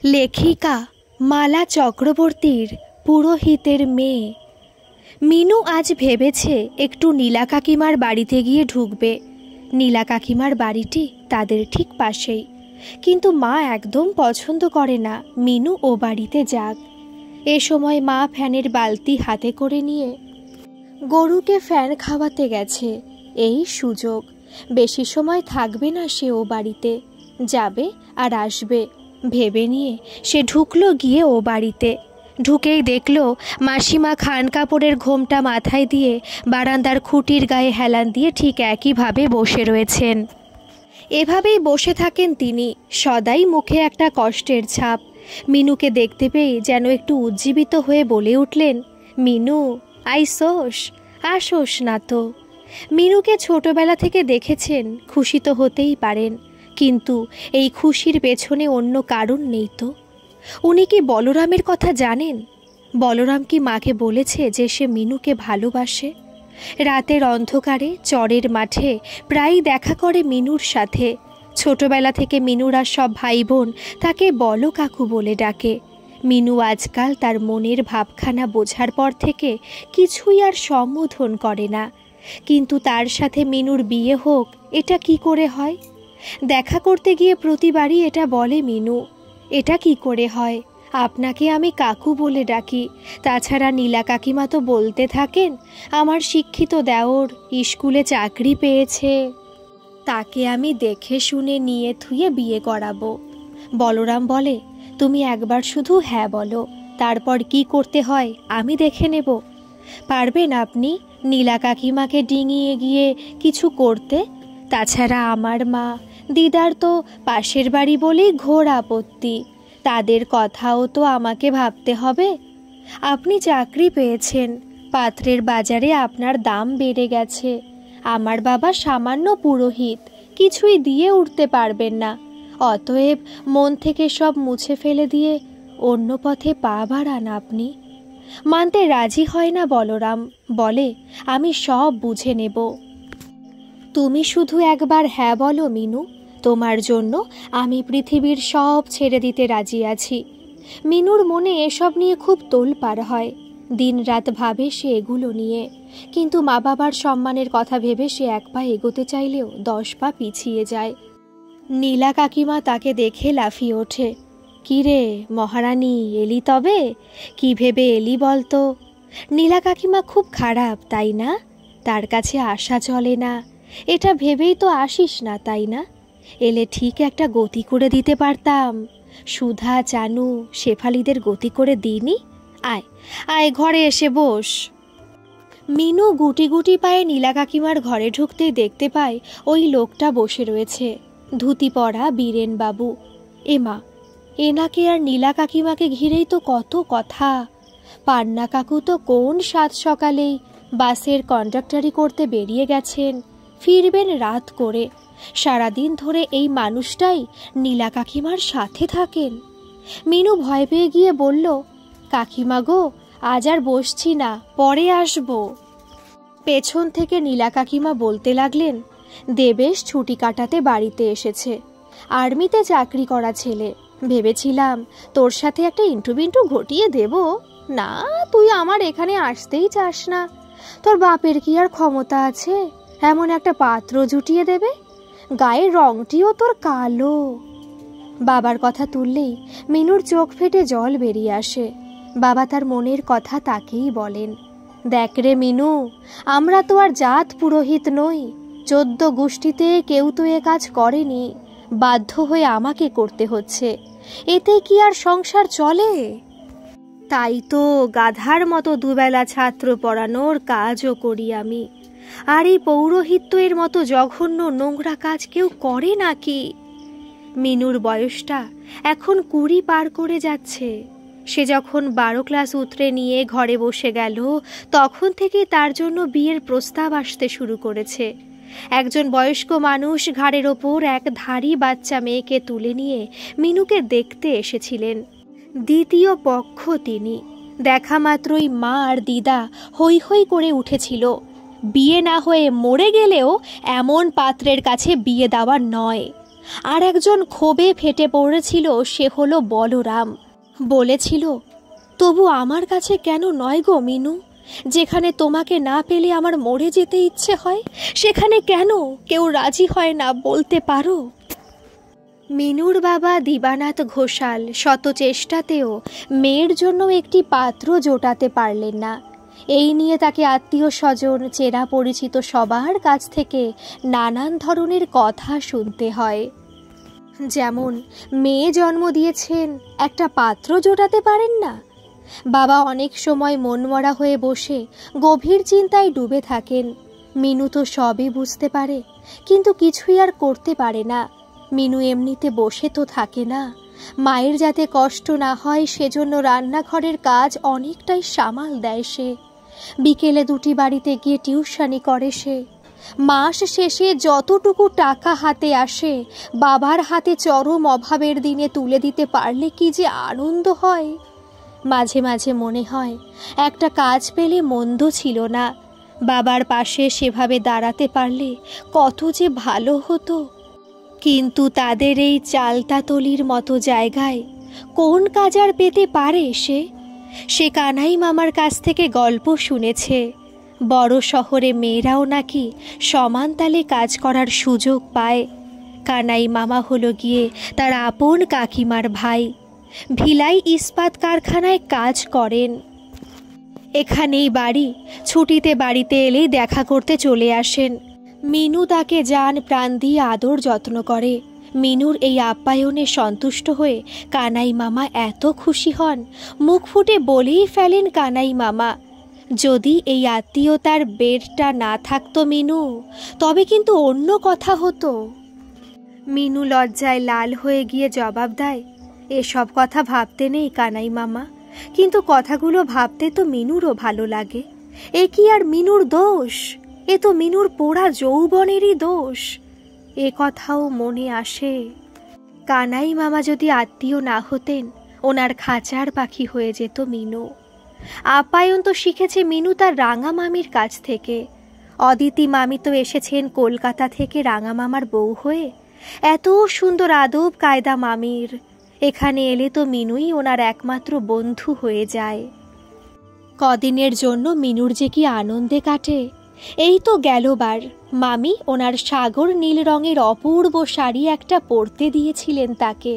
লেখিকা মালা চক্রবর্তীর পুরোহিতের মেয়ে। মিনু আজ ভেবেছে একটু নীলা কাকিমার বাড়িতে গিয়ে ঢুকবে। নীলা কাকিমার বাড়িটি তাদের ঠিক পাশেই, কিন্তু মা একদম পছন্দ করে না মিনু ও বাড়িতে যাক। এ সময় মা ফ্যানের বালতি হাতে করে নিয়ে গরুকে ফ্যান খাওয়াতে গেছে। এই সুযোগ, বেশি সময় থাকবে না সে ও বাড়িতে, যাবে আর আসবে ভেবে নিয়ে সে ঢুকলো গিয়ে ও বাড়িতে। ঢুকেই দেখলো মাসিমা খান কাপড়ের ঘোমটা মাথায় দিয়ে বারান্দার খুঁটির গায়ে হেলান দিয়ে ঠিক একইভাবে বসে রয়েছেন। এভাবেই বসে থাকেন তিনি, সদাই মুখে একটা কষ্টের ছাপ। মিনুকে দেখতে পেয়ে যেন একটু উজ্জীবিত হয়ে বলে উঠলেন, মিনু আইসোস, আসোস না তো। মিনুকে ছোটবেলা থেকে দেখেছেন, খুশি তো হতেই পারেন, কিন্তু এই খুশির পেছনে অন্য কারণ নেই তো। উনি কি বলরামের কথা জানেন? বলরাম কি মাকে বলেছে যে সে মিনুকে ভালোবাসে? রাতের অন্ধকারে চরের মাঠে প্রায়ই দেখা করে মিনুর সাথে। ছোটবেলা থেকে মিনুর আর সব ভাই বোন তাকে বলো কাকু বলে ডাকে। মিনু আজকাল তার মনের ভাবখানা বোঝার পর থেকে কিছুই আর সম্বোধন করে না। কিন্তু তার সাথে মিনুর বিয়ে হোক, এটা কি করে হয়? দেখা করতে গিয়ে প্রতিবারই এটা বলে মিনু, এটা কি করে হয়? আপনাকে আমি কাকু বলে ডাকি। তাছাড়া নীলা কাকিমা তো বলতে থাকেন আমার শিক্ষিত দেওর স্কুলে চাকরি পেয়েছে, তাকে আমি দেখে শুনে নিয়ে থুয়ে বিয়ে করাবো। বলরাম বলে, তুমি একবার শুধু হ্যাঁ বলো, তারপর কি করতে হয় আমি দেখে নেব। পারবেন আপনি নীলা কাকিমাকে ডিঙিয়ে গিয়ে কিছু করতে? তাছাড়া আমার মা দিদার তো পাশের বাড়ি বলেই ঘোর আপত্তি, তাদের কথাও তো আমাকে ভাবতে হবে। আপনি চাকরি পেয়েছেন, পাত্রের বাজারে আপনার দাম বেড়ে গেছে। আমার বাবা সামান্য পুরোহিত, কিছুই দিয়ে উঠতে পারবেন না। অতএব মন থেকে সব মুছে ফেলে দিয়ে অন্য পথে পা বাড়ান আপনি। মানতে রাজি হয় না বলরাম, বলে আমি সব বুঝে নেব। তুমি শুধু একবার হ্যাঁ বলো মিনু, তোমার জন্য আমি পৃথিবীর সব ছেড়ে দিতে রাজি আছি। মিনুর মনে এসব নিয়ে খুব তোলপাড় হয়, দিন রাত ভাবে সে এগুলো নিয়ে, কিন্তু মা বাবার সম্মানের কথা ভেবে সে এক পা এগোতে চাইলেও 10 পা পিছিয়ে যায়। নীলা কাকিমা তাকে দেখে লাফিয়ে ওঠে, কি রে মহারানী, এলি তবে? কি ভেবে এলি বলতো? নীলা কাকিমা খুব খারাপ তাই না? তার কাছে আসা চলে না, এটা ভেবেই তো আসিস না তাই না? এলে ঠিক একটা গতি করে দিতে পারতাম। সুধা চানু শেফালিদের গতি করে দিইনি? আয় আয়, ঘরে এসে বস। মিনু গুটি গুটি পায়ে নীলা কাকিমার ঘরে ঢুকতেই দেখতে পায় ওই লোকটা বসে রয়েছে, ধুতি পরা বীরেন বাবু। এমা, এনাকে আর নীলা কাকিমাকে ঘিরেই তো কত কথা। পান্না কাকু তো কোন সাত সকালেই বাসের কন্ডাক্টরি করতে বেরিয়ে গেছেন, ফিরবেন রাত করে। সারাদিন ধরে এই মানুষটাই নীলা কাকিমার সাথে থাকেন। মিনু ভয় পেয়ে গিয়ে বলল, কাকিমা গো, আজ আর বসছি না, পরে আসবো। পেছন থেকে নীলা কাকিমা বলতে লাগলেন, দেবেশ ছুটি কাটাতে বাড়িতে এসেছে, আর্মিতে চাকরি করা ছেলে। ভেবেছিলাম তোর সাথে একটা ইন্টু ঘটিয়ে দেব, না তুই আমার এখানে আসতেই চাস না। তোর বাপের কি আর ক্ষমতা আছে এমন একটা পাত্র জুটিয়ে দেবে? গায়ের রংটিও তোর কালো। বাবার কথা তুললেই মিনুর চোখ ফেটে জল বেরিয়ে আসে। বাবা তার মনের কথা তাকেই বলেন, দেখ রে মিনু, আমরা তো আর জাত পুরোহিত নই, 14 গোষ্ঠীতে কেউ তো এ কাজ করেনি, বাধ্য হয়ে আমাকে করতে হচ্ছে। এতে কি আর সংসার চলে? তাই তো গাধার মতো দুবেলা ছাত্র পড়ানোর কাজও করি আমি। আর এই পৌরোহিত্যের মতো জঘন্য নোংরা কাজ কেউ করে নাকি? মিনুর বয়সটা এখন 20 পার করে যাচ্ছে। সে যখন 12 ক্লাস উতরে নিয়ে ঘরে বসে গেল, তখন থেকে তার জন্য বিয়ের প্রস্তাব আসতে শুরু করেছে। একজন বয়স্ক মানুষ ঘাড়ের ওপর এক ধাড়ি বাচ্চা মেয়েকে তুলে নিয়ে মিনুকে দেখতে এসেছিলেন। দ্বিতীয় পক্ষ তিনি। দেখা মাত্রই মা আর দিদা হৈ হৈ করে উঠেছিল, বিয়ে না হয়ে মরে গেলেও এমন পাত্রের কাছে বিয়ে দেওয়া নয়। আর একজন ক্ষোভে ফেটে পড়েছিল, সে হলো বলরাম। বলেছিল, তবু আমার কাছে কেন নয় গো মিনু? যেখানে তোমাকে না পেলে আমার মরে যেতে ইচ্ছে হয়, সেখানে কেন কেউ রাজি হয় না বলতে পারো? মিনুর বাবা দিবানাথ ঘোষাল শত চেষ্টাতেও মেয়ের জন্য একটি পাত্র জোটাতে পারলেন না। এই নিয়ে তাকে আত্মীয় স্বজন, চেনা পরিচিত সবার কাছ থেকে নানান ধরনের কথা শুনতে হয়। যেমন, মেয়ে জন্ম দিয়েছেন, একটা পাত্র জোটাতে পারেন না। বাবা অনেক সময় মনমরা হয়ে বসে গভীর চিন্তায় ডুবে থাকেন। মিনু তো সবই বুঝতে পারে, কিন্তু কিছুই আর করতে পারে না। মিনু এমনিতে বসে তো থাকে না। মায়ের যাতে কষ্ট না হয় সেজন্য রান্নাঘরের কাজ অনেকটাই সামাল দেয় সে। বিকেলে দুটি বাড়িতে গিয়ে টিউশনি করে সে। মাস শেষে যতটুকু টাকা হাতে আসে বাবার হাতে চরম অভাবের দিনে তুলে দিতে পারলে কি যে আনন্দ হয়। মাঝে মাঝে মনে হয় একটা কাজ পেলে মন্দ ছিল না। বাবার পাশে সেভাবে দাঁড়াতে পারলে কত যে ভালো হতো। কিন্তু তাদের এই চালতাতলির মতো জায়গায় কোন কাজ আর পেতে পারে সে কানাই মামার কাছ থেকে গল্প শুনেছে। বড় শহরে মেয়েরাও নাকি সমান তালে কাজ করার সুযোগ পায়। কানাই মামা হলো গিয়ে তার আপন কাকিমার ভাই। ভিলাই ইস্পাত কারখানায় কাজ করেন। এখানেই বাড়ি, ছুটিতে বাড়িতে এলেই দেখা করতে চলে আসেন। মিনু তাকে জান প্রাণ দিয়ে আদর যত্ন করে। মিনুর এই আপ্যায়নে সন্তুষ্ট হয়ে কানাই মামা এত খুশি হন, মুখ ফুটে বলেই ফেলেন কানাই মামা, যদি এই আত্মীয়তার বেরটা না থাকতো মিনু, তবে কিন্তু অন্য কথা হতো। মিনু লজ্জায় লাল হয়ে গিয়ে জবাব দেয়, এসব কথা ভাবতে নেই কানাই মামা, কিন্তু কথাগুলো ভাবতে তো মিনুরও ভালো লাগে। এ কি আর মিনুর দোষ? এ তো মিনুর পোড়া যৌবনেরই দোষ। এ কথাও মনে আসে। কানাই মামা যদি আত্মীয় না হতেন, ওনার খাঁচার পাখি হয়ে যেত মিনু। আপ্যায়ন তো শিখেছে মিনু তার রাঙা মামির কাছ থেকে। অদিতি মামি তো এসেছেন কলকাতা থেকে রাঙা মামার বউ হয়ে। এত সুন্দর আদব কায়দা মামির। এখানে এলে তো মিনুই ওনার একমাত্র বন্ধু হয়ে যায়। কদিনের জন্য মিনুর যে কি আনন্দে কাটে। এই তো গেলবার মামি ওনার সাগর নীল রঙের অপূর্ব শাড়ি একটা পরতে দিয়েছিলেন তাকে।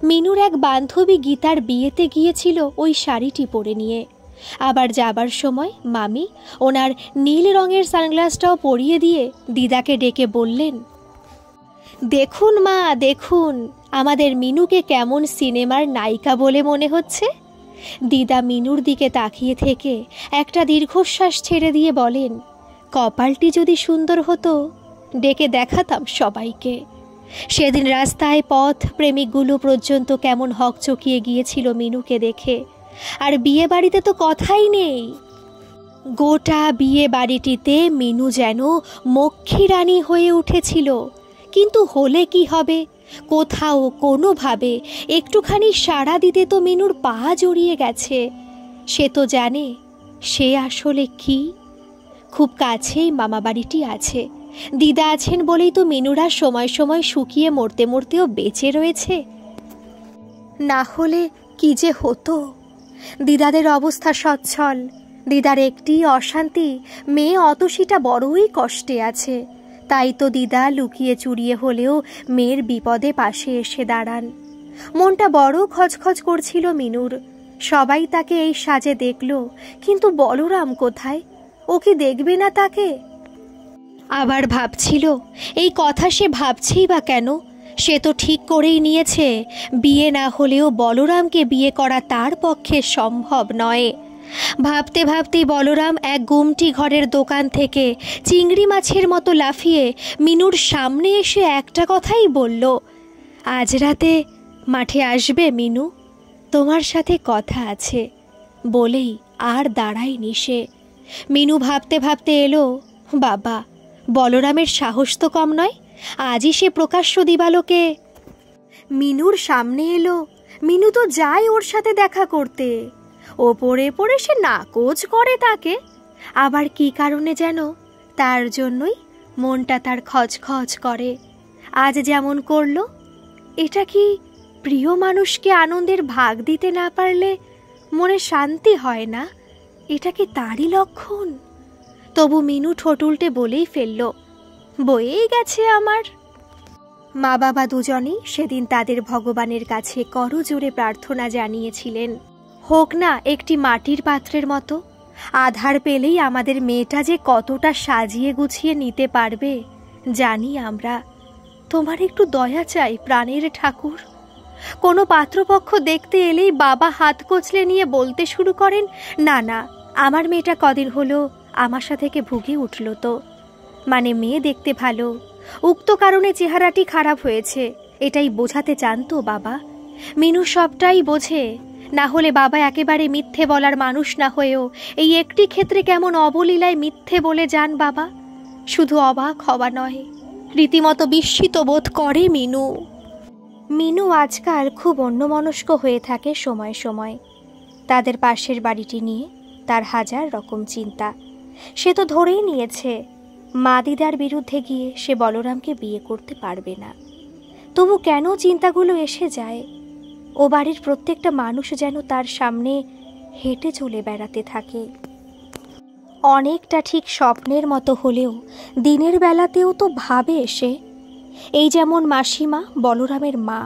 মিনুর এক বান্ধবী গীতার বিয়েতে গিয়েছিল ওই শাড়িটি পরে নিয়ে। আবার যাবার সময় মামি ওনার নীল রঙের সানগ্লাসটাও পরিয়ে দিয়ে দিদাকে ডেকে বললেন, দেখুন মা, দেখুন আমাদের মিনুকে কেমন সিনেমার নায়িকা বলে মনে হচ্ছে। দিদা মিনুর দিকে তাকিয়ে থেকে একটা দীর্ঘশ্বাস ছেড়ে দিয়ে বলেন, কপালটি যদি সুন্দর হতো ডেকে দেখাতাম সবাইকে। সেদিন রাস্তায় পথ প্রেমিকগুলো পর্যন্ত কেমন হকচকিয়ে গিয়েছিল মিনুকে দেখে। আর বিয়ে বাড়িতে তো কথাই নেই। গোটা বিয়ে বাড়িটিতে মিনু যেন মক্ষী রানী হয়ে উঠেছিল। কিন্তু হলে কি হবে, কোথাও কোনোভাবে একটুখানি সাড়া দিতে তো মিনুর পা জড়িয়ে গেছে। সে তো জানে সে আসলে কি। খুব কাছেই মামা বাড়িটি আছে। দিদা আছেন বলেই তো মিনুরা সময় সময় শুকিয়ে মরতে মরতেও বেঁচে রয়েছে। না হলে কি যে হতো। দিদাদের অবস্থা সচ্ছল। দিদার একটি অশান্তি, মেয়ে অতসীটা বড়ই কষ্টে আছে। তাই তো দিদা লুকিয়ে চুরিয়ে হলেও মেয়ের বিপদে পাশে এসে দাঁড়ান। মনটা বড় খচখচ করছিল মিনুর। সবাই তাকে এই সাজে দেখল, কিন্তু বলরাম কোথায়? ও কি দেখবে না তাকে? আবার ভাবছিল, এই কথা সে ভাবছেই বা কেন? সে তো ঠিক করেই নিয়েছে বিয়ে না হলেও বলরামকে বিয়ে করা তার পক্ষে সম্ভব নয়। ভাবতে ভাবতেই বলরাম এক গুমটি ঘরের দোকান থেকে চিংড়ি মাছের মতো লাফিয়ে মিনুর সামনে এসে একটা কথাই বলল, আজ রাতে মাঠে আসবে মিনু, তোমার সাথে কথা আছে। বলেই আর দাঁড়ায়নি সে। মিনু ভাবতে ভাবতে এলো, বাবা, বলরামের সাহস তো কম নয়। আজই সে প্রকাশ্য দিবালোকে মিনুর সামনে এলো। মিনু তো যায় ওর সাথে দেখা করতে। ওপরে পড়ে সে নাকচ করে তাকে। আবার কি কারণে যেন তার জন্যই মনটা তার খচখচ করে। আজ যেমন করলো। এটা কি প্রিয় মানুষকে আনন্দের ভাগ দিতে না পারলে মনে শান্তি হয় না? এটা কি তারই লক্ষণ? তবু মিনু ঠোঁট উল্টে বলেই ফেলল, বয়েই গেছে আমার। মা বাবা দুজনেই সেদিন তাদের ভগবানের কাছে করজোড়ে প্রার্থনা জানিয়েছিলেন, হোক না একটি মাটির পাত্রের মতো। আধার পেলেই আমাদের মেয়েটা যে কতটা সাজিয়ে গুছিয়ে নিতে পারবে জানি আমরা। তোমার একটু দয়া চাই প্রাণের ঠাকুর। কোনো পাত্রপক্ষ দেখতে এলেই বাবা হাত কচলে নিয়ে বলতে শুরু করেন, না না, আমার মেয়েটা কদিন হলো আমাশা থেকে ভুগে উঠল তো, মানে মেয়ে দেখতে ভালো, উক্ত কারণে চেহারাটি খারাপ হয়েছে, এটাই বোঝাতে চান তো বাবা? মিনু সবটাই বোঝে, না হলে বাবা একেবারে মিথ্যে বলার মানুষ না হয়েও এই একটি ক্ষেত্রে কেমন অবলীলায় মিথ্যে বলে যান বাবা। শুধু অবাক হওয়া নয়, রীতিমতো বিস্মিত বোধ করে মিনু। মিনু আজকাল খুব অন্যমনস্ক হয়ে থাকে সময় সময়। তাদের পাশের বাড়িটি নিয়ে তার হাজার রকম চিন্তা। সে তো ধরেই নিয়েছে মা দিদার বিরুদ্ধে গিয়ে সে বলরামকে বিয়ে করতে পারবে না। তবু কেন চিন্তাগুলো এসে যায়? ও বাড়ির প্রত্যেকটা মানুষ যেন তার সামনে হেঁটে চলে বেড়াতে থাকে। অনেকটা ঠিক স্বপ্নের মতো হলেও দিনের বেলাতেও তো ভাবে এসে। এই যেমন মাসিমা, বলরামের মা,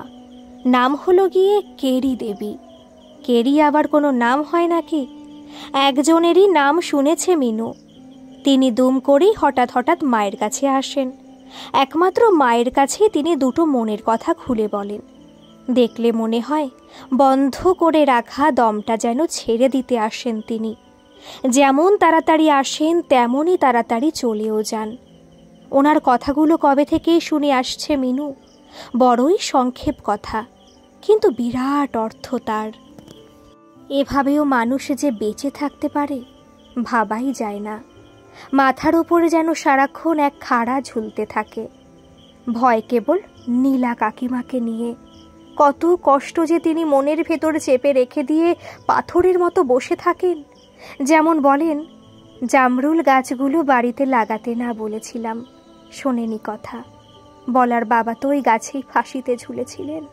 নাম হলো গিয়ে কেরি দেবী। কেরি আবার কোনো নাম হয় নাকি? একজনেরই নাম শুনেছে মিনু। তিনি দুম করেই হঠাৎ হঠাৎ মায়ের কাছে আসেন। একমাত্র মায়ের কাছেই তিনি দুটো মনের কথা খুলে বলেন। দেখলে মনে হয় বন্ধ করে রাখা দমটা যেন ছেড়ে দিতে আসেন তিনি। যেমন তাড়াতাড়ি আসেন তেমনই তাড়াতাড়ি চলেও যান। ওনার কথাগুলো কবে থেকেই শুনে আসছে মিনু। বড়ই সংক্ষেপ কথা, কিন্তু বিরাট অর্থ তার। এভাবেও মানুষ যে বেঁচে থাকতে পারে ভাবাই যায় না। মাথার উপরে যেন সারাক্ষণ এক খাড়া ঝুলতে থাকে। ভয় কেবল নীলা কাকিমাকে নিয়ে। কত কষ্ট যে তিনি মনের ভেতর চেপে রেখে দিয়ে পাথরের মতো বসে থাকেন। যেমন বলেন, জামরুল গাছগুলো বাড়িতে লাগাতে না বলেছিলাম, শোনেনি কথা। বলার বাবা তো ওই গাছেই ফাঁসিতে ঝুলেছিলেন।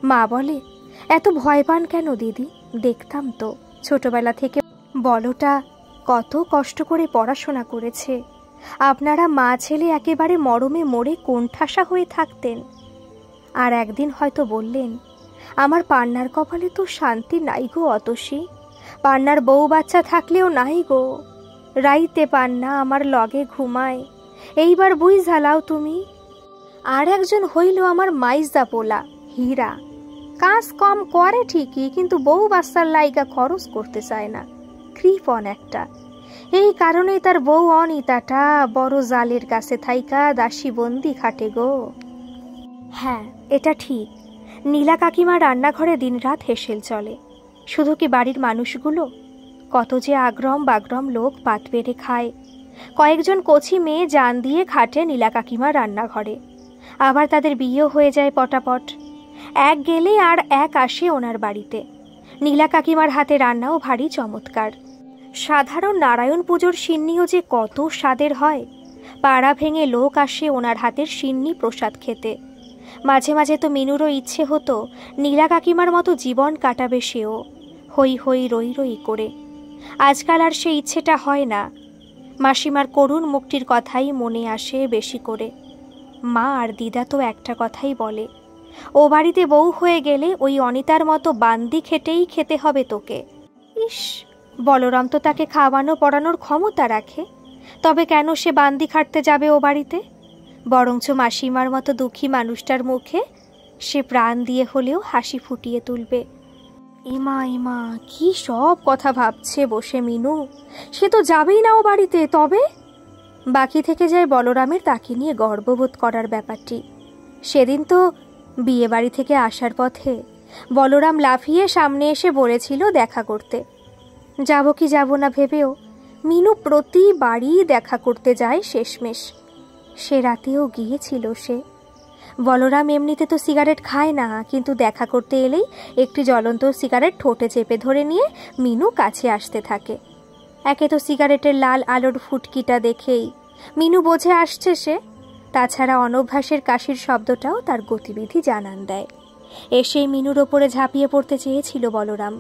মা বলে, এত ভয় পান কেন দিদি? দেখতাম তো ছোটবেলা থেকে বলটা কত কষ্ট করে পড়াশোনা করেছে। আপনারা মা ছেলে একেবারে মরমে মরে কোণঠাসা হয়ে থাকতেন। আর একদিন হয়তো বললেন, আমার পান্নার কপালে তো শান্তি নাই গো অতসী। পান্নার বউ বাচ্চা থাকলেও নাই গো। রাইতে পান্না আমার লগে ঘুমায়, এইবার বুঝ ঝালাও তুমি। আর একজন হইল আমার মাইজদা পোলা হীরা। কাজ কম করে ঠিকই, কিন্তু বউ বাচ্চার লাইগা খরচ করতে চায় না। কৃপণ একটা। এই কারণেই তার বউ অনিতাটা বড় জালের কাছে থাইকা দাসী বন্দি খাটে গো। হ্যাঁ, এটা ঠিক। নীলা কাকিমা রান্নাঘরে দিনরাত হেসেল চলে। শুধু কি বাড়ির মানুষগুলো, কত যে আগ্রম বাগ্রম লোক পাত পেরে খায়। কয়েকজন কচি মেয়ে জান দিয়ে খাটে নীলা কাকিমা রান্নাঘরে। আবার তাদের বিয়েও হয়ে যায় পটাপট। এক গেলে আর এক আসে ওনার বাড়িতে। নীলা কাকিমার হাতে রান্নাও ভারী চমৎকার। সাধারণ নারায়ণ পুজোর সিন্নিও যে কত স্বাদের হয়। পাড়া ভেঙে লোক আসে ওনার হাতের সিন্নি প্রসাদ খেতে। মাঝে মাঝে তো মিনুরও ইচ্ছে হতো নীলা কাকিমার মতো জীবন কাটাবে সেও, হই হই রই রই করে। আজকাল আর সে ইচ্ছেটা হয় না। মাসিমার করুণ মুখটির কথাই মনে আসে বেশি করে। মা আর দিদা তো একটা কথাই বলে, ও বাড়িতে বউ হয়ে গেলে ওই অনিতার মতো বান্দি খেটেই খেতে হবে তোকে। ইস, বলরাম তো তাকে খাওয়ানো পড়ানোর ক্ষমতা রাখে, তবে কেন সে বান্দি খাটতে যাবে ও বাড়িতে? বরঞ্চ মাসিমার মতো দুঃখী মানুষটার মুখে সে প্রাণ দিয়ে হলেও হাসি ফুটিয়ে তুলবে। ইমা ইমা, কি সব কথা ভাবছে বসে মিনু। সে তো যাবেই না ও বাড়িতে। তবে বাকি থেকে যায় বলরামের তাকে নিয়ে গর্ববোধ করার ব্যাপারটি। সেদিন তো বিয়ে বাড়ি থেকে আসার পথে বলরাম লাফিয়ে সামনে এসে বলেছিল দেখা করতে। যাব কি যাব না ভেবেও মিনু প্রতিবারই দেখা করতে যায় শেষমেশ। সে রাতেও গিয়েছিল সে। বলরাম এমনিতে তো সিগারেট খায় না, কিন্তু দেখা করতে এলেই একটি জ্বলন্ত সিগারেট ঠোঁটে চেপে ধরে নিয়ে মিনু কাছে আসতে থাকে। একে তো সিগারেটের লাল আলোর ফুটকিটা দেখেই মিনু বোঝে আসছে সে। তাছাড়া অনভ্যাসের কাশির শব্দটাও তার গতিবিধি জানান দেয়। এসেই মিনুর ওপরে ঝাঁপিয়ে পড়তে চেয়েছিল বলরাম।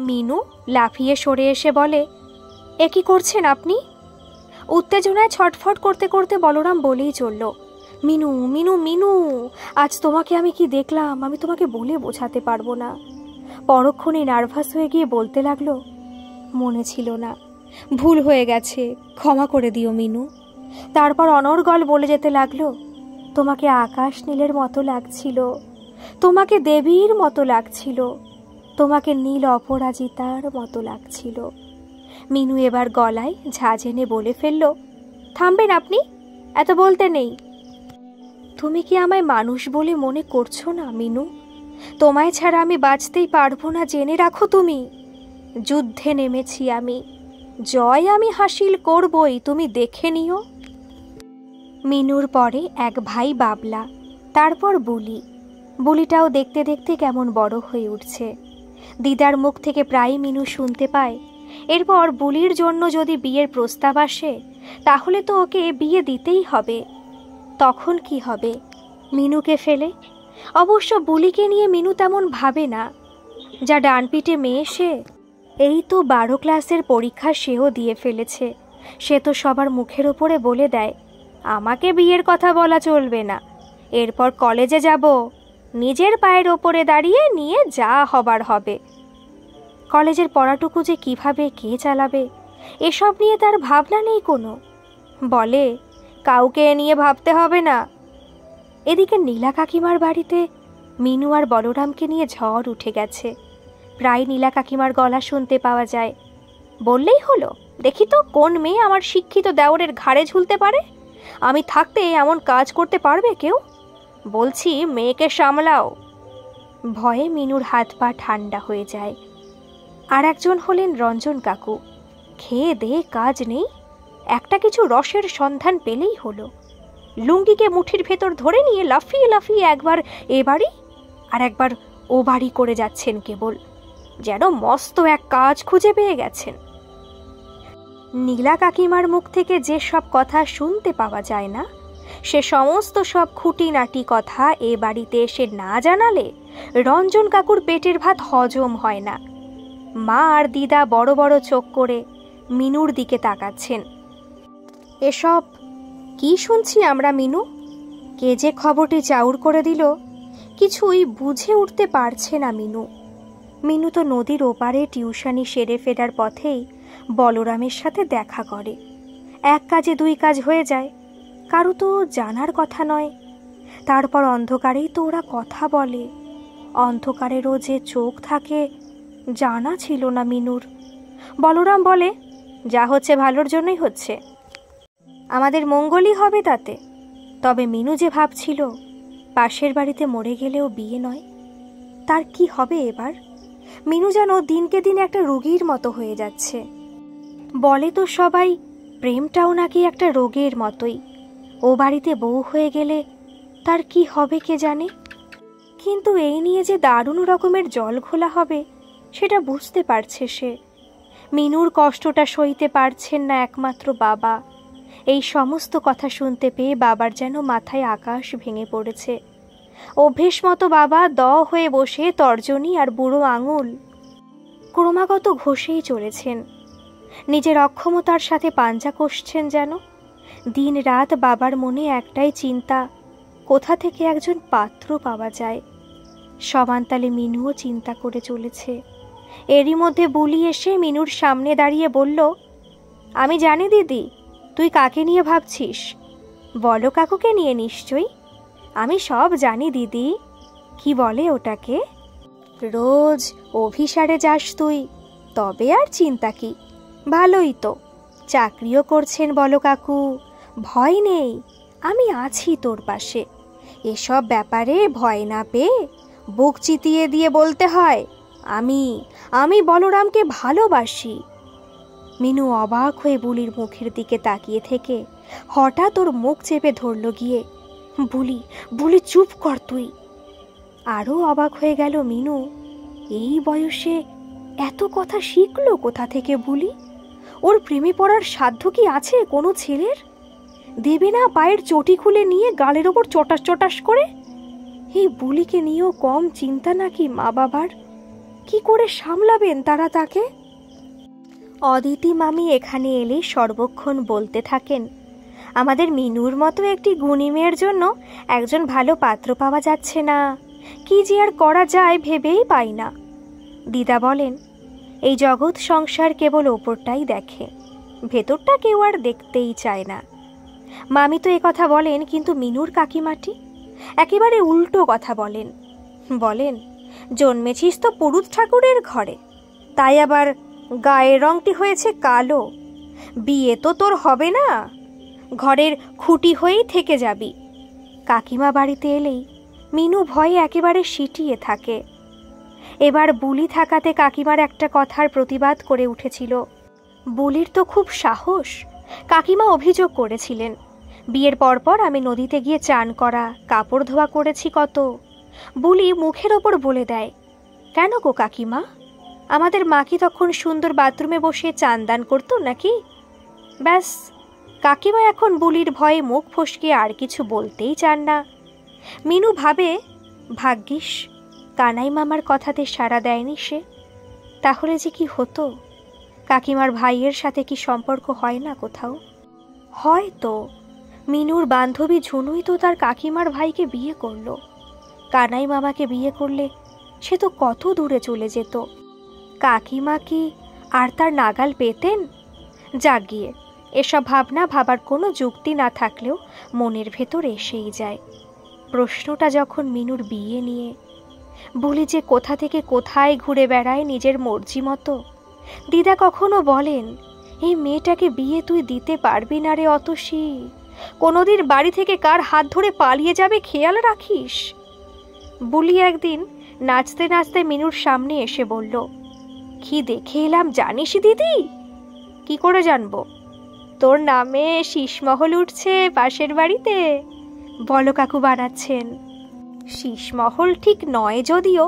মিনু লাফিয়ে সরে এসে বলে, এ কি করছেন আপনি? উত্তেজনায় ছটফট করতে করতে বলরাম বলেই চলল, মিনু মিনু মিনু, আজ তোমাকে আমি কি দেখলাম আমি তোমাকে বলে বোঝাতে পারবো না। পরক্ষণে নার্ভাস হয়ে গিয়ে বলতে লাগলো, মনে ছিল না, ভুল হয়ে গেছে, ক্ষমা করে দিও মিনু। তারপর অনর্গল বলে যেতে লাগলো, তোমাকে আকাশ নীলের মতো লাগছিল, তোমাকে দেবীর মতো লাগছিল, তোমাকে নীল অপরাজিতার মতো লাগছিল। মিনু এবার গলায় ঝাঁঝ এনে বলে ফেলল, থামবেন আপনি, এত বলতে নেই। তুমি কি আমায় মানুষ বলে মনে করছো না মিনু? তোমায় ছাড়া আমি বাঁচতেই পারবো না, জেনে রাখো তুমি। যুদ্ধে নেমেছি আমি, জয় আমি হাসিল করবই, তুমি দেখে নিও। মিনুর পরে এক ভাই বাবলা, তারপর বুলি। বুলিটাও দেখতে দেখতে কেমন বড় হয়ে উঠছে। দিদার মুখ থেকে প্রায় মিনু শুনতে পায়, এরপর বুলির জন্য যদি বিয়ের প্রস্তাব আসে তাহলে তো ওকে বিয়ে দিতেই হবে। তখন কি হবে মিনুকে ফেলে? অবশ্য বুলিকে নিয়ে মিনু তেমন ভাবে না। যা ডানপিটে মেয়ে সে, এই তো 12 ক্লাসের পরীক্ষা সেও দিয়ে ফেলেছে। সে তো সবার মুখের ওপরে বলে দেয়, আমাকে বিয়ের কথা বলা চলবে না, এরপর কলেজে যাব, নিজের পায়ের ওপরে দাঁড়িয়ে নিয়ে যা হবার হবে। কলেজের পড়াটুকু যে কিভাবে কে চালাবে এসব নিয়ে তার ভাবনা নেই কোনো। বলে, কাউকে নিয়ে ভাবতে হবে না। এদিকে নীলা কাকিমার বাড়িতে মিনু আর বলরামকে নিয়ে ঝড় উঠে গেছে। প্রায় নীলা কাকিমার গলা শুনতে পাওয়া যায়, বললেই হলো, দেখি তো কোন মেয়ে আমার শিক্ষিত দেওরের ঘাড়ে ঝুলতে পারে? আমি থাকতে এমন কাজ করতে পারবে কেউ? বলছি মেয়েকে সামলাও। ভয়ে মিনুর হাত পা ঠান্ডা হয়ে যায়। আর একজন হলেন রঞ্জন কাকু। খেয়ে দেয়ে কাজ নেই, একটা কিছু রসের সন্ধান পেলেই হলো। লুঙ্গিকে মুঠির ভেতর ধরে নিয়ে লাফিয়ে লাফিয়ে একবার এ বাড়ি আর একবার ও বাড়ি করে যাচ্ছেন, কেবল যেন মস্ত এক কাজ খুঁজে পেয়ে গেছেন। নীলা কাকিমার মুখ থেকে যে সব কথা শুনতে পাওয়া যায় না, সে সমস্ত সব খুঁটিনাটি কথা এ বাড়িতে এসে না জানালে রঞ্জন কাকুর পেটের ভাত হজম হয় না। মা আর দিদা বড় বড় চোখ করে মিনুর দিকে তাকাচ্ছেন। এসব কি শুনছি আমরা মিনু? কে যে খবরটি চাউর করে দিল কিছুই বুঝে উঠতে পারছে না মিনু। মিনু তো নদীর ওপারে টিউশনি সেরে ফেরার পথেই বলরামের সাথে দেখা করে। এক কাজে দুই কাজ হয়ে যায়, কারো তো জানার কথা নয়। তারপর অন্ধকারেই তো ওরা কথা বলে। অন্ধকারেরও যে চোখ থাকে জানা ছিল না মিনুর। বলরাম বলে, যা হচ্ছে ভালোর জন্যই হচ্ছে, আমাদের মঙ্গলই হবে তাতে। তবে মিনু যে ভাবছিল পাশের বাড়িতে মরে গেলেও বিয়ে নয়, তার কি হবে এবার? মিনু যেন দিনকে দিন একটা রোগীর মতো হয়ে যাচ্ছে। বলে তো সবাই প্রেমটাও নাকি একটা রোগের মতোই, ও বাড়িতে বউ হয়ে গেলে তার কি হবে কে জানে। কিন্তু এই নিয়ে যে দারুণ রকমের জল ঘোলা হবে সেটা বুঝতে পারছে সে। মিনুর কষ্টটা সইতে পারছেন না একমাত্র বাবা। এই সমস্ত কথা শুনতে পেয়ে বাবার যেন মাথায় আকাশ ভেঙে পড়েছে। অভ্যেস মতো বাবা হয়ে বসে তর্জনী আর বুড়ো আঙুল ক্রমাগত ঘষেই চলেছেন। নিজের অক্ষমতার সাথে পাঞ্জা কষছেন যেন। দিন রাত বাবার মনে একটাই চিন্তা, কোথা থেকে একজন পাত্র পাওয়া যায়। সমানতালে মিনুও চিন্তা করে চলেছে। এরই মধ্যে বুলি এসে মিনুর সামনে দাঁড়িয়ে বলল, আমি জানি দিদি তুই কাকে নিয়ে ভাবছিস। বলো কাকুকে নিয়ে নিশ্চয়ই। আমি সব জানি দিদি। কি বলে ওটাকে? রোজ অভিসারে যাস তুই, তবে আর চিন্তা কি? ভালোই তো, চাকরিও করছেন বলো কাকু, ভয় নেই, আমি আছি তোর পাশে। এসব ব্যাপারে ভয় না পেয়ে বুক চিতিয়ে দিয়ে বলতে হয়, আমি বলরামকে ভালোবাসি। মিনু অবাক হয়ে বুলির মুখের দিকে তাকিয়ে থেকে হঠাৎ ওর মুখ চেপে ধরল গিয়ে। বুলি বুলি চুপ কর তুই। আরও অবাক হয়ে গেল মিনু, এই বয়সে এত কথা শিখলো কোথা থেকে বুলি? ওর প্রেমে পড়ার সাধ্য কি আছে কোনো ছেলের? দেবে না পায়ের চটি খুলে নিয়ে গালের ওপর চটাস চটাস করে? এই বুলিকে নিয়েও কম চিন্তা নাকি মা বাবার? কি করে সামলাবেন তারা তাকে? অদিতি মামি এখানে এলে সর্বক্ষণ বলতে থাকেন, আমাদের মিনুর মতো একটি গুণী মেয়ের জন্য একজন ভালো পাত্র পাওয়া যাচ্ছে না, কি যে আর করা যায় ভেবেই পাই না। দিদা বলেন, এই জগৎ সংসার কেবল ওপরটাই দেখে, ভেতরটা কেউ আর দেখতেই চায় না। মামি তো কথা বলেন, কিন্তু মিনুর কাকিমাটি একেবারে উল্টো কথা বলেন। বলেন, জন্মেছিস তো পুরুত ঠাকুরের ঘরে, তাই আবার গায়ের রংটি হয়েছে কালো, বিয়ে তো তোর হবে না, ঘরের খুঁটি হয়েই থেকে যাবি। কাকিমা বাড়িতে এলেই মিনু ভয়ে একেবারে সিটিয়ে থাকে। এবার বুলি থাকাতে কাকিমার একটা কথার প্রতিবাদ করে উঠেছিল। বুলির তো খুব সাহস। কাকিমা অভিযোগ করেছিলেন, বিয়ের পরপর আমি নদীতে গিয়ে চান করা, কাপড় ধোয়া করেছি কত। বুলি মুখের ওপর বলে দেয়, কেন গো কাকিমা, আমাদের মা কি তখন সুন্দর বাথরুমে বসে চান দান করতো নাকি? ব্যাস, কাকিমা এখন বুলির ভয়ে মুখ ফসকে আর কিছু বলতেই চান না। মিনু ভাবে, ভাগ্যিস কানাই মামার কথাতে সাড়া দেয়নি সে, তাহলে যে কি হতো। কাকিমার ভাইয়ের সাথে কি সম্পর্ক হয় না কোথাও? হয়তো মিনুর বান্ধবী ঝুনুই তো তার কাকিমার ভাইকে বিয়ে করলো। কানাই মামাকে বিয়ে করলে সে তো কত দূরে চলে যেত। কাকিমা কি আর তার নাগাল পেতেন? জাগিয়ে এসব ভাবনা ভাবার কোনো যুক্তি না থাকলেও মনের ভেতর এসেই যায়। প্রশ্নটা যখন মিনুর বিয়ে নিয়ে, বলি যে কোথা থেকে কোথায় ঘুরে বেড়ায় নিজের মর্জি মতো। দিদা কখনো বলেন, এই মেয়েটাকে বিয়ে তুই দিতে পারবি না রে অতসী, কোনোদিন বাড়ি থেকে কার হাত ধরে পালিয়ে যাবে খেয়াল রাখিস। বুলি একদিন নাচতে নাচতে মিনুর সামনে এসে বলল, কি দেখে এলাম জানিস দিদি? কি করে জানবো? তোর নামে শীষমহল উঠছে পাশের বাড়িতে, বলো কাকু বানাচ্ছেন। শীষমহল ঠিক নয় যদিও,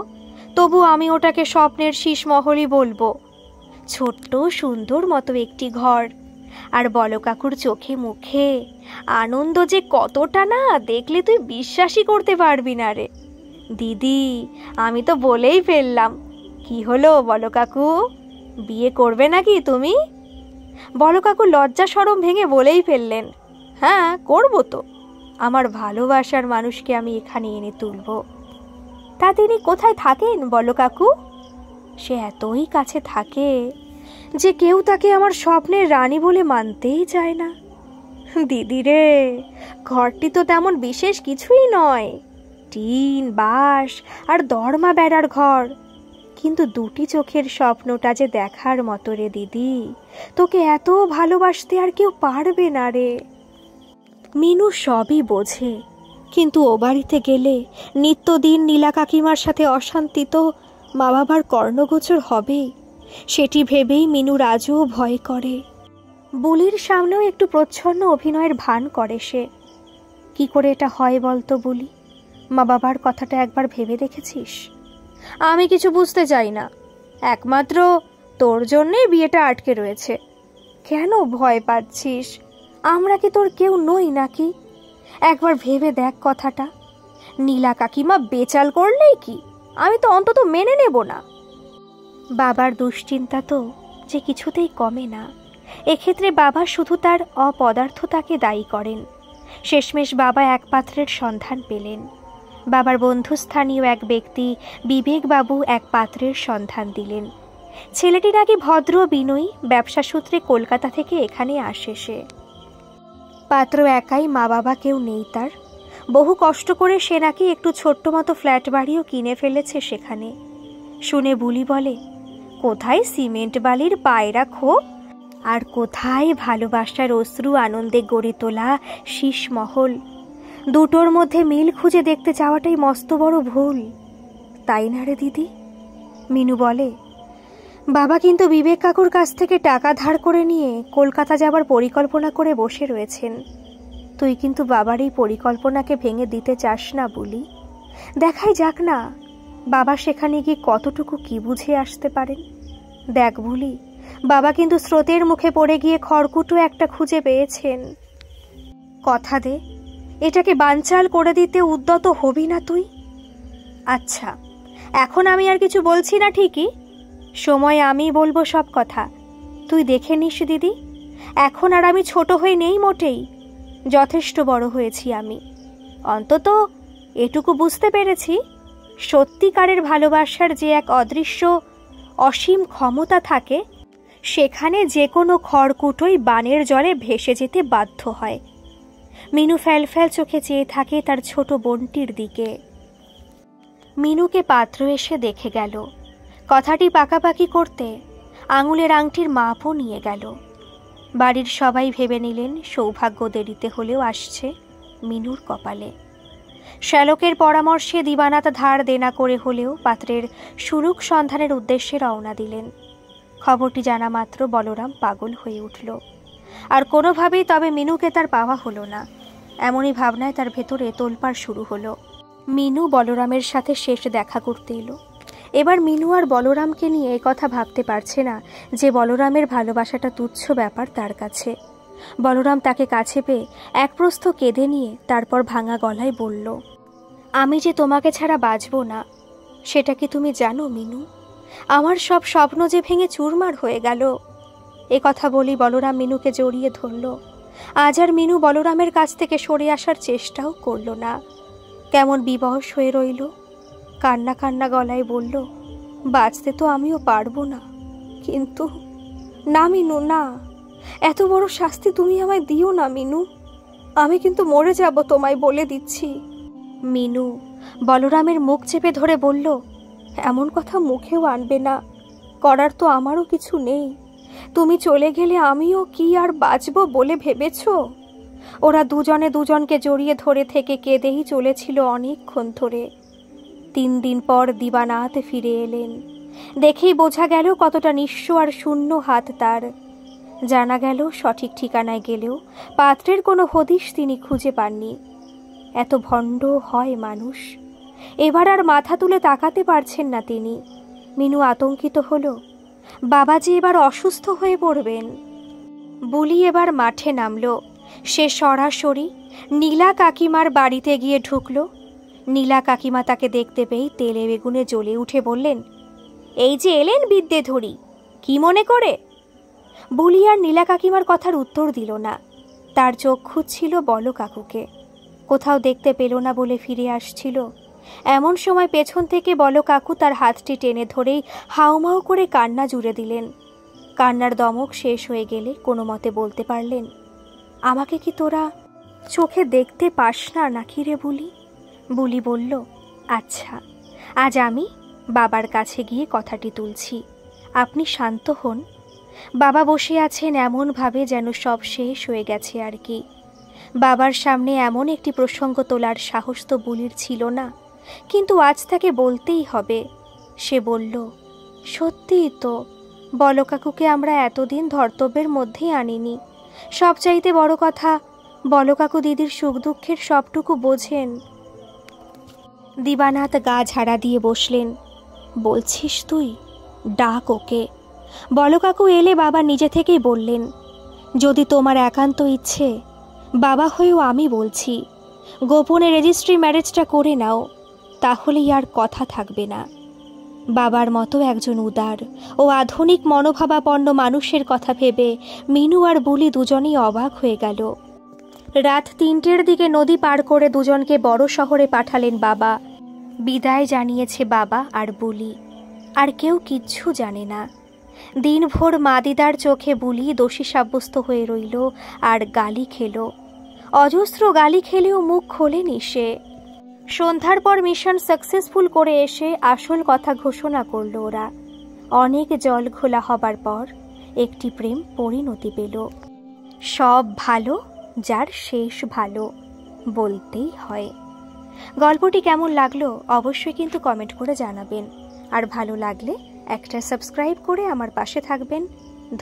তবু আমি ওটাকে স্বপ্নের শীষমহলই বলবো। ছোট্ট সুন্দর মতো একটি ঘর, আর বলো কাকুর চোখে মুখে আনন্দ যে কতটা না দেখলে তুই বিশ্বাসই করতে পারবি না রে। দিদি, আমি তো বলেই ফেললাম। কি হলো বলো কাকু, বিয়ে করবে নাকি তুমি? বলো কাকু লজ্জা শরম ভেঙে বলেই ফেললেন, হ্যাঁ করবো তো, আমার ভালোবাসার মানুষকে আমি এখানে এনে তুলব। তা তিনি কোথায় থাকেন বলো কাকু? সে এতই কাছে থাকে যে কেউ তাকে আমার স্বপ্নের রানী বলে মানতেই চায় না। দিদি রে, ঘরটি তো তেমন বিশেষ কিছুই নয়, টিন বাঁশ আর দরমা বেড়ার ঘর, কিন্তু দুটি চোখের স্বপ্নটা যে দেখার মতো রে দিদি, তোকে এত ভালোবাসতে আর কেউ পারবে না রে। মিনু সবই বোঝে, কিন্তু ও বাড়িতে গেলে নিত্যদিন নীলা কাকিমার সাথে অশান্তি তো মা বাবার কর্ণগোচর হবেই, সেটি ভেবেই মিনুর আজও ভয় করে। বুলির সামনেও একটু প্রচ্ছন্ন অভিনয়ের ভান করে সে। কি করে এটা হয় বলতো বুলি? মা বাবার কথাটা একবার ভেবে দেখেছিস? আমি কিছু বুঝতে চাই না, একমাত্র তোর জন্যে বিয়েটা আটকে রয়েছে। কেন ভয় পাচ্ছিস? আমরা কি তোর কেউ নই নাকি? একবার ভেবে দেখ কথাটা। নীলা কাকিমা বেচাল করলেই কি, আমি তো অন্তত মেনে নেব না। বাবার দুশ্চিন্তা তো যে কিছুতেই কমে না। এক্ষেত্রে বাবা শুধু তার অপদার্থতাকে দায়ী করেন। শেষমেশ বাবা এক পাত্রের সন্ধান পেলেন। বাবার বন্ধুস্থানীয় এক ব্যক্তি বিবেকবাবু এক পাত্রের সন্ধান দিলেন। ছেলেটি নাকি ভদ্র বিনয়ী, ব্যবসা সূত্রে কলকাতা থেকে এখানে আসে সে। পাত্র একাই, মা বাবা কেউ নেই তার। বহু কষ্ট করে সে নাকি একটু ছোট্ট মতো ফ্ল্যাট বাড়িও কিনে ফেলেছে সেখানে। শুনে বুলি বলে, কোথায় সিমেন্ট বালির পায়রা খোপ, আর কোথায় ভালোবাসার অশ্রু আনন্দে গড়ে তোলা শীষমহল। দুটোর মধ্যে মিল খুঁজে দেখতে চাওয়াটাই মস্ত বড় ভুল, তাই না রে দিদি? মিনু বলে, বাবা কিন্তু বিবেক কাকুর কাছ থেকে টাকা ধার করে নিয়ে কলকাতা যাবার পরিকল্পনা করে বসে রয়েছেন। তুই কিন্তু বাবার এই পরিকল্পনাকে ভেঙে দিতে চাস না বুলি। দেখাই যাক না বাবা সেখানে গিয়ে কতটুকু কি বুঝে আসতে পারেন। দেখ বুলি, বাবা কিন্তু স্রোতের মুখে পড়ে গিয়ে খড়কুটো একটা খুঁজে পেয়েছেন। কথা দে, এটাকে বানচাল করে দিতে উদ্যত হবি না তুই? আচ্ছা, এখন আমি আর কিছু বলছি না ঠিকই, সময় আমি বলবো সব কথা। তুই দেখে নিস দিদি, এখন আর আমি ছোট হয়ে নেই মোটেই, যথেষ্ট বড় হয়েছি আমি। অন্তত এটুকু বুঝতে পেরেছি, সত্যিকারের ভালোবাসার যে এক অদৃশ্য অসীম ক্ষমতা থাকে, সেখানে যে কোনো খড়কুটোই বানের জলে ভেসে যেতে বাধ্য হয়। মিনু ফ্যালফ্যাল চোখে চেয়ে থাকে তার ছোট বোনটির দিকে। মিনুকে পাত্র এসে দেখে গেল, কথাটি পাকাপাকি করতে আঙুলের আংটির মাপও নিয়ে গেল। বাড়ির সবাই ভেবে নিলেন সৌভাগ্য দেরিতে হলেও আসছে মিনুর কপালে। শ্যালকের পরামর্শে দিবানাথ ধার দেনা করে হলেও পাত্রের সুরুক সন্ধানের উদ্দেশ্যে রওনা দিলেন। খবরটি জানা মাত্র বলরাম পাগল হয়ে উঠল, আর কোনোভাবেই তবে মিনুকে তার পাওয়া হলো না। এমনই ভাবনায় তার ভেতরে তোলপাড় শুরু হলো। মিনু বলরামের সাথে শেষ দেখা করতে এলো। এবার মিনু আর বলরামকে নিয়ে কথা ভাবতে পারছে না যে বলরামের ভালোবাসাটা তুচ্ছ ব্যাপার তার কাছে। বলরাম তাকে কাছে পেয়ে এক প্রস্থ কেঁদে নিয়ে তারপর ভাঙা গলায় বলল, আমি যে তোমাকে ছাড়া বাঁচব না, সেটা কি তুমি জানো মিনু? আমার সব স্বপ্ন যে ভেঙে চুরমার হয়ে গেল। এ কথা বলি বলরাম মিনুকে জড়িয়ে ধরল। আজ আর মিনু বলরামের কাছ থেকে সরে আসার চেষ্টাও করল না, কেমন বিবশ হয়ে রইল। কান্না কান্না গলায় বলল, বাঁচতে তো আমিও পারবো না, কিন্তু না মিনু না, এত বড় শাস্তি তুমি আমায় দিও না মিনু, আমি কিন্তু মরে যাব তোমায় বলে দিচ্ছি। মিনু বলরামের মুখ চেপে ধরে বলল, এমন কথা মুখেও আনবে না, করার তো আমারও কিছু নেই। তুমি চলে গেলে আমিও কি আর বাঁচবো বলে ভেবেছ? ওরা দুজনে দুজনকে জড়িয়ে ধরে থেকে কেঁদেই চলেছিল অনেকক্ষণ ধরে। 3 দিন পর দিবানাথ ফিরে এলেন। দেখেই বোঝা গেল কতটা নিঃস্ব আর শূন্য হাত তার। জানা গেল সঠিক ঠিকানায় গেলেও পাত্রের কোনো হদিশ তিনি খুঁজে পাননি। এত ভণ্ড হয় মানুষ। এবার আর মাথা তুলে তাকাতে পারছেন না তিনি। মিনু আতঙ্কিত হলো, বাবাজি এবার অসুস্থ হয়ে পড়বেন। বুলি এবার মাঠে নামলো। সে সরাসরি নীলা কাকিমার বাড়িতে গিয়ে ঢুকল। নীলা কাকিমা তাকে দেখতে পেয়ে তেলে বেগুনে জ্বলে উঠে বললেন, এই যে এলেন বিদ্যে ধরি, কি মনে করে? বুলি আর নীলা কাকিমার কথার উত্তর দিল না। তার চোখ খুঁজছিল বল কাকুকে, কোথাও দেখতে পেল না বলে ফিরে আসছিল। এমন সময় পেছন থেকে বল কাকু তার হাতটি টেনে ধরেই হাউমাউ করে কান্না জুড়ে দিলেন। কান্নার দমক শেষ হয়ে গেলে কোনো মতে বলতে পারলেন, আমাকে কি তোরা চোখে দেখতে পাস না নাকি রে বুলি? বুলি বলল, আচ্ছা, আজ আমি বাবার কাছে গিয়ে কথাটি তুলছি, আপনি শান্ত হন। বাবা বসে আছেন এমনভাবে যেন সব শেষ হয়ে গেছে আর কি। বাবার সামনে এমন একটি প্রসঙ্গ তোলার সাহস তো বুলির ছিল না, কিন্তু আজ তাকে বলতেই হবে। সে বলল, সত্যিই তো, বল কাকুকে আমরা এতদিন ধর্তব্যের মধ্যেই আনিনি। সবচাইতে বড় কথা, বল কাকু দিদির সুখ দুঃখের সবটুকু বোঝেন। দিবানাথ গা ঝাড়া দিয়ে বসলেন। বলছিস তুই? ডাক ওকে। বল কাকু এলে বাবা নিজে থেকেই বললেন, যদি তোমার একান্ত ইচ্ছে, বাবা হয়েও আমি বলছি, গোপনে রেজিস্ট্রি ম্যারেজটা করে নাও, তাহলেই আর কথা থাকবে না। বাবার মতো একজন উদার ও আধুনিক মনোভাবাপন্ন মানুষের কথা ভেবে মিনু আর বুলি দুজনেই অবাক হয়ে গেল। রাত 3টের দিকে নদী পার করে দুজনকে বড় শহরে পাঠালেন বাবা। বিদায় জানিয়েছে বাবা আর বুলি, আর কেউ কিচ্ছু জানে না। দিনভর মা দিদার চোখে বুলি দোষী সাব্যস্ত হয়ে রইল আর গালি খেল। অজস্র গালি খেলেও মুখ খোলেনি সে। সন্ধ্যার পর মিশন সাকসেসফুল করে এসে আসল কথা ঘোষণা করল ওরা। অনেক জল ঘোলা হবার পর একটি প্রেম পরিণতি পেল। সব ভালো যার শেষ ভালো বলতেই হয়। গল্পটি কেমন লাগলো অবশ্যই কিন্তু কমেন্ট করে জানাবেন, আর ভালো লাগলে একটা সাবস্ক্রাইব করে আমার পাশে থাকবেন।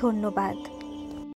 ধন্যবাদ।